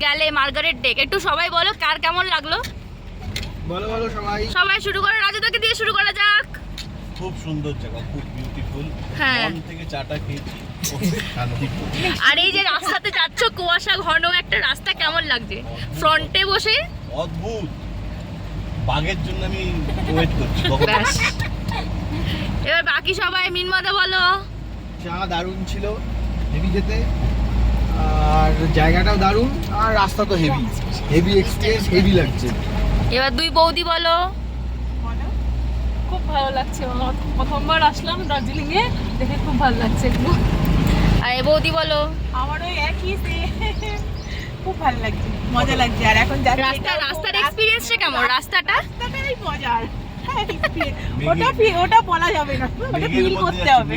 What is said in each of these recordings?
গেলে Margaret day. একটু সবাই বলো কার কেমন লাগলো। বলো বলো সবাই। সবাই শুরু করো, রাজুদাকে দিয়ে শুরু করা যাক। খুব সুন্দর জায়গা, খুব বিউটিফুল। হ্যাঁ, মন থেকে চাটা খেয়েছি। আর এই যে রাস্তাতে যাচ্ছ, কুয়াশা ঘন একটা রাস্তা, কেমন লাগছে ফ্রন্টে বসে? অদ্ভুত। বাগের জন্য আমি ওয়েট করছি। ব্যাস, এবার বাকি সবাই মিনমাদা বলো। চা দারুণ ছিল, হেভি যেতে, আর জায়গাটাও দারুণ, আর রাস্তা তো হেভি হেভি এক্সপিরিয়েন্স, হেভি লাগছে। এবার দুই বৌদি বলো। খুব ভালো লাগছে, প্রথমবার আসলাম দার্জিলিং এ, দেখে খুব ভালো লাগছে এগুলো। আর এই বৌদি বলো। আমার ওই একই খুব ভালো লাগছে, মজা লাগছে। আর এখন রাস্তার এক্সপেরিয়েন্সটা কেমন? রাস্তাটাই মজার। ওটা বলা যাবে না, ওটা ফিল করতে হবে।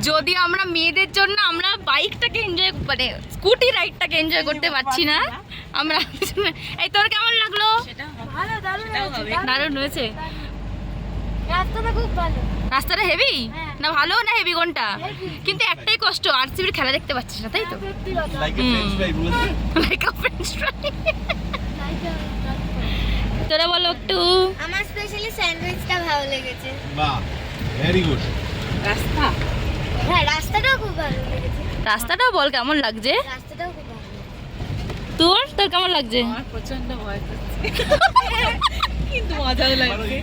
যদি আমরা মেয়েদের জন্য আমরা বাইকটাকে এনজয়, মানে স্কুটি রাইডটাকে এনজয় করতে পারছি না আমরা। এই তোর কেমন লাগলো? ভালো, দারুণ হয়েছে। রাস্তাটা খুব ভালো। রাস্তাটা হেভি না ভালো না হেভি কোনটা? কিন্তু একটাই কষ্ট, আরসিবির খেলা দেখতে পাচ্ছিস না, তাই তো? লাইক এ ফ্রেঞ্চ ফ্রাই বলেছে। লাইক আ ফ্রেঞ্চ ফ্রাই। তোরা বলো একটু। আমার স্পেশালি স্যান্ডউইচটা ভালো লেগেছে। বাহ, ভেরি গুড। রাস্তা, হ্যাঁ রাস্তাটাও খুব ভালো লেগেছে। রাস্তাটাও বল কেমন লাগছে রাস্তাটাও খুব ভালো। তোর কেমন লাগছে? আমার প্রচন্ড ভয় করছে, কিন্তু মজাও লাগছে।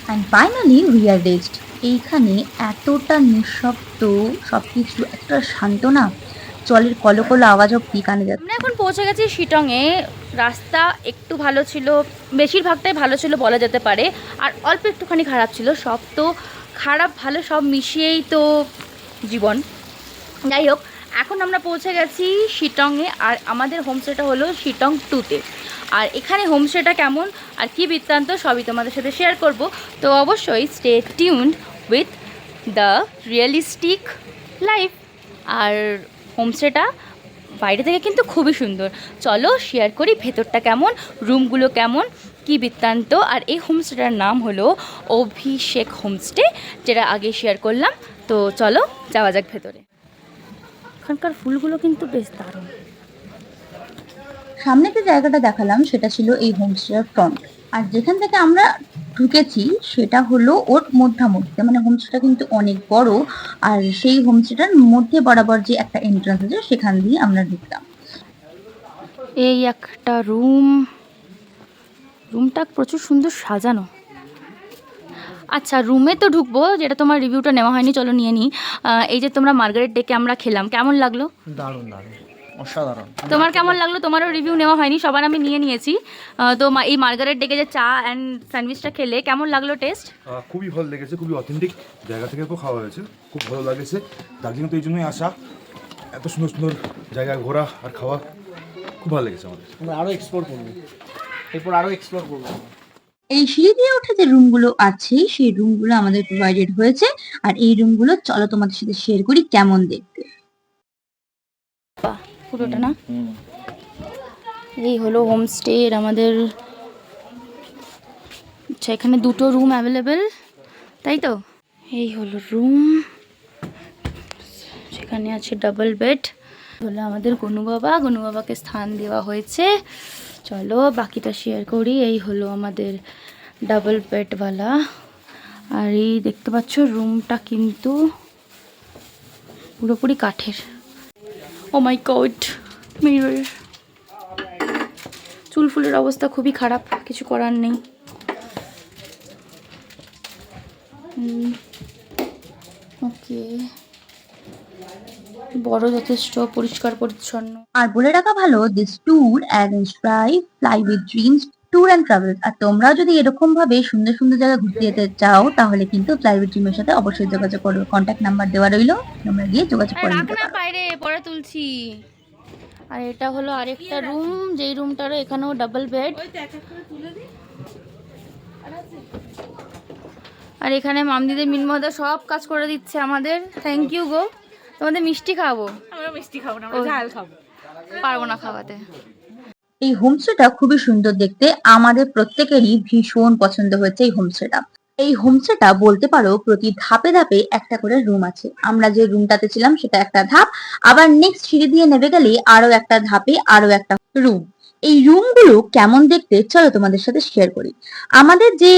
And finally we are reached. এইখানে এতটা নিঃশব্দ, সব কিছু একটা শান্ত না, জলের কলকল আওয়াজ অব্দি কানে যাচ্ছে। আমরা এখন পৌঁছে গেছি শিটংয়ে। রাস্তা একটু ভালো ছিল, বেশিরভাগটাই ভালো ছিল বলা যেতে পারে, আর অল্প একটুখানি খারাপ ছিল। সব তো খারাপ ভালো সব মিশিয়েই তো জীবন। যাই হোক, এখন আমরা পৌঁছে গেছি শিটংয়ে, আর আমাদের হোমস্টেটা হলো শিটং 2-তে। আর এখানে হোমস্টেটা কেমন আর কি বৃত্তান্ত সবই তোমাদের সাথে শেয়ার করব। তো অবশ্যই stay tuned with the realistic life. আর হোমস্টেটা বাইরে থেকে কিন্তু খুবই সুন্দর। চলো শেয়ার করি ভেতরটা কেমন, রুমগুলো কেমন, কি বৃত্তান্ত। আর এই হোমস্টেটার নাম হলো অভিষেক হোমস্টে, যেটা আগে শেয়ার করলাম। তো চলো যাওয়া যাক ভেতরে। এখানকার ফুলগুলো কিন্তু বেশ দারুণ। সামনে যে জায়গাটা দেখালাম সেটা ছিল এই হোমস্টের ফ্রন্ট, আর যেখান থেকে আমরা ঢুকেছি সেটা হলো ওর মধ্যে, মানে হোমস্টেটা কিন্তু অনেক বড়, আর সেই হোমস্টেটার মধ্যে বরাবর যে একটা এন্ট্রান্স আছে সেখান দিয়ে আমরা ঢুকলাম। এই একটা রুমটা প্রচুর সুন্দর সাজানো। আচ্ছা, রুমে তো ঢুকবো, যেটা তোমার রিভিউটা নেওয়া হয়নি, চলো নিয়ে নিই। এই যে তোমরা মার্গারেট ডেকে আমরা খেলাম, কেমন লাগলো? দারুণ দারুণ, অসাধারণ। তোমার কেমন লাগলো? তোমারও রিভিউ নেওয়া হয়নি, সবার আমি নিয়ে নিয়েছি। তো এই মার্গারেট ডেকে যে চা অ্যান্ড স্যান্ডউইচটা খেলে কেমন লাগলো টেস্ট? খুবই ভালো লেগেছে, খুবই অথেন্টিক জায়গা থেকে তো খাওয়া হয়েছে, খুব ভালো লাগেছে। দার্জিলিং তো এই জন্যই আসা, এত সুন্দর সুন্দর জায়গা ঘোরা আর খাওয়া খুব ভালো লেগেছে আমাদের। আমরা আরো এক্সপ্লোর করবো, এরপর আরো এক্সপ্লোর করবো। এই সিঁড়ি দিয়ে ওঠা যে রুমগুলো আছে সেই রুমগুলো আমাদের প্রোভাইডেড হয়েছে, আর এই রুমগুলো চলো তোমাদের সাথে শেয়ার করি কেমন দেখতে। পুরোটা না, এই হলো হোমস্টের আমাদের। আচ্ছা, এখানে দুটো রুম অ্যাভেলেবেল, তাই তো? এই হলো রুম, সেখানে আছে ডাবল বেড। হলো আমাদের গনু বাবাকে স্থান দেওয়া হয়েছে। চলো বাকিটা শেয়ার করি। এই হলো আমাদের ডাবল বেডওয়ালা, আর এই দেখতে পাচ্ছ রুমটা কিন্তু পুরোপুরি কাঠের। ও মাই গড, মিরর। চুল ফুলের অবস্থা খুবই খারাপ, কিছু করার নেই। ওকে, বড় যথেষ্ট, পরিষ্কার পরিচ্ছন্ন। আর বলে রাখা ভালো, this tour arranged by Fly With Dreams Tour and Travels. আর তোমরা যদি এরকম ভাবে সুন্দর সুন্দর জায়গা ঘুরতে যেতে চাও তাহলে কিন্তু ফ্লাই উইথ ড্রিমের সাথে অবশ্যই যোগাযোগ করো। কন্ট্যাক্ট নাম্বার দেওয়া রইলো, তোমরা গিয়ে যোগাযোগ করে নিতে পারো। বাইরে পরে তুলছি। আর এটা হলো আরেকটা রুম, যেই রুমটারও এখানেও ডাবল বেড। আর এখানে মামদিদের মিনমদা সব কাজ করে দিচ্ছে আমাদের। থ্যাংক ইউ গো। তোমাদের মিষ্টি খাবো। আমরা মিষ্টি খাবো না, আমরা ঝাল খাবো। পারবো না খাওয়াতে। এই হোমস্টেটা খুবই সুন্দর দেখতে, আমাদের প্রত্যেকেরই ভীষণ পছন্দ হয়েছে এই হোমস্টেটা। এই হোমস্টেটা বলতে পারো প্রতি ধাপে ধাপে একটা করে রুম আছে। আমরা যে রুমটাতে ছিলাম সেটা একটা ধাপ, আবার নেক্সট সিঁড়ি দিয়ে নেমে গেলে আরো একটা ধাপে আরো একটা রুম। এই রুমগুলো কেমন দেখতে চলো তোমাদের সাথে শেয়ার করি। আমাদের যে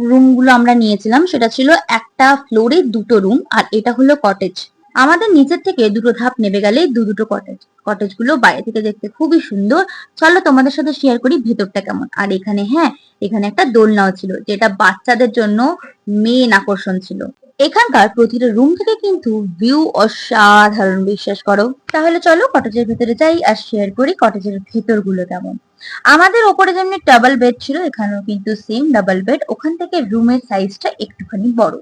রুমগুলো আমরা নিয়েছিলাম সেটা ছিল একটা ফ্লোরে দুটো রুম, আর এটা হলো কটেজ। আমাদের নিচের থেকে দুটো ধাপ নেমে গেলে দুটো কটেজ। কটেজ গুলো বাইরে থেকে দেখতে খুবই সুন্দর। চলো তোমাদের সাথে শেয়ার করি ভেতরটা কেমন। আর এখানে এখানে একটা দোলনাও ছিল, যেটা বাচ্চাদের জন্য মেন আকর্ষণ ছিল। এখানকার প্রতিটা রুম থেকে কিন্তু ভিউ অসাধারণ, বিশ্বাস করো। তাহলে চলো কটেজের ভেতরে যাই আর শেয়ার করি কটেজের ভেতর গুলো কেমন। আমাদের ওপরে যেমনি ডাবল বেড ছিল, এখানেও কিন্তু সেম ডাবল বেড। ওখান থেকে রুমের সাইজটা একটুখানি বড়,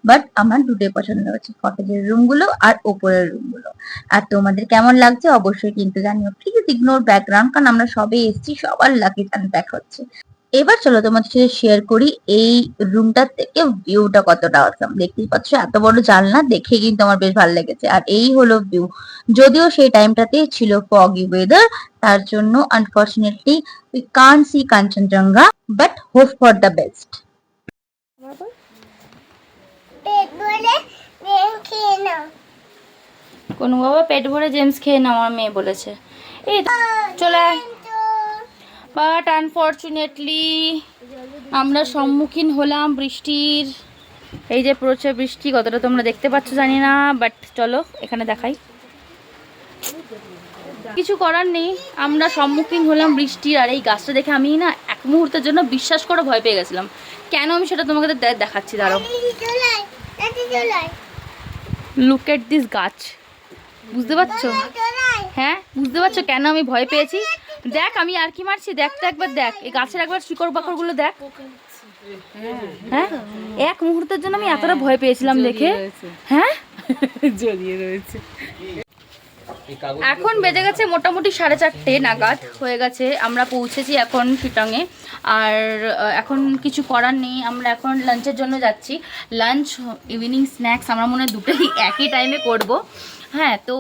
বাট আমার দুটোই পছন্দ হচ্ছে, কটেজের রুম গুলো আর ওপরের রুম গুলো। আর তোমাদের কেমন লাগছে অবশ্যই কিন্তু জানিও। প্লিজ ইগনোর ব্যাকগ্রাউন্ড, কারণ আমরা সবে এসেছি, সবার লাকি আনপ্যাক হচ্ছে। এবার চলো তোমাদের সাথে শেয়ার করি এই রুমটার থেকে ভিউটা কতটা অসাম। দেখতেই পাচ্ছ এত বড় জানলা, দেখে কিন্তু আমার বেশ ভালো লেগেছে। আর এই হলো ভিউ। যদিও সেই টাইমটাতে ছিল foggy ওয়েদার, তার জন্য unfortunately we can't see Kanchenjunga, but hope for the best. পেট ভরে গেম খেয়ে নাও। কোনো বাবা পেট ভরে জেমস খেয়ে নাও, আমার মেয়ে বলেছে। এই তো চলে আয়। বাট আনফরচুনেটলি আমরা সম্মুখীন হলাম বৃষ্টির। এই যে প্রচুর বৃষ্টি, কতটা তোমরা দেখতে পাচ্ছ জানি না, বাট চলো এখানে দেখাই। কিছু করার নেই, আমরা সম্মুখীন হলাম বৃষ্টির। আর এই গাছটা দেখে আমি না এক মুহূর্তের জন্য বিশ্বাস করে ভয় পেয়ে গেছিলাম। কেন আমি সেটা তোমাকে দেখাচ্ছি, দাঁড়াও। লুক এট দিস গাছ, বুঝতে পারছো? হ্যাঁ বুঝতে পারছো কেন আমি ভয় পেয়েছি? দেখ আমি আর কি মারছি, দেখ তো একবার, দেখ এই গাছের একবার শিকড় বাকড় গুলো দেখ। হ্যাঁ এক মুহূর্তের জন্য আমি এতটা ভয় পেয়েছিলাম দেখে। হ্যাঁ জড়িয়ে রয়েছে। এখন বেজে গেছে মোটামুটি 4:30 নাগাদ হয়ে গেছে। আমরা পৌঁছেছি এখন শিটংয়ে। আর এখন কিছু করার নেই, আমরা এখন লাঞ্চের জন্য যাচ্ছি। লাঞ্চ ইভিনিং স্ন্যাক্স আমরা মনে হয় দুটোই একই টাইমে করব। হ্যাঁ, তো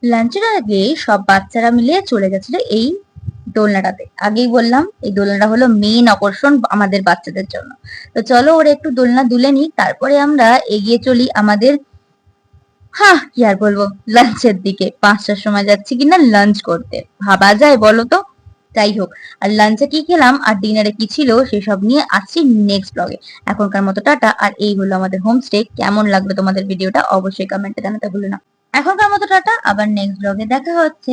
লাঞ্চের আগে সব বাচ্চারা মিলে চলে গেছিল এই দোলনাটাতে। আগেই বললাম এই দোলনাটা হলো মেইন আকর্ষণ আমাদের বাচ্চাদের জন্য। তো চলো ওরা একটু দোলনা দুলে নিই, তারপরে আমরা এগিয়ে চলি আমাদের কি আর বলবো লাঞ্চের দিকে। 5টার সময় যাচ্ছি কিনা লাঞ্চ করতে, ভাবা যায় বলো তো? যাই হোক, আর লাঞ্চে কি খেলাম আর ডিনারে কি ছিল সেসব নিয়ে আসছি নেক্সট ব্লগে। এখনকার মতো টাটা। আর এই হলো আমাদের হোমস্টে। কেমন লাগলো তোমাদের ভিডিওটা অবশ্যই কমেন্টে জানাতে ভুলো না। এখনকার মতো টাটা, আবার নেক্সট ব্লগে দেখা হচ্ছে।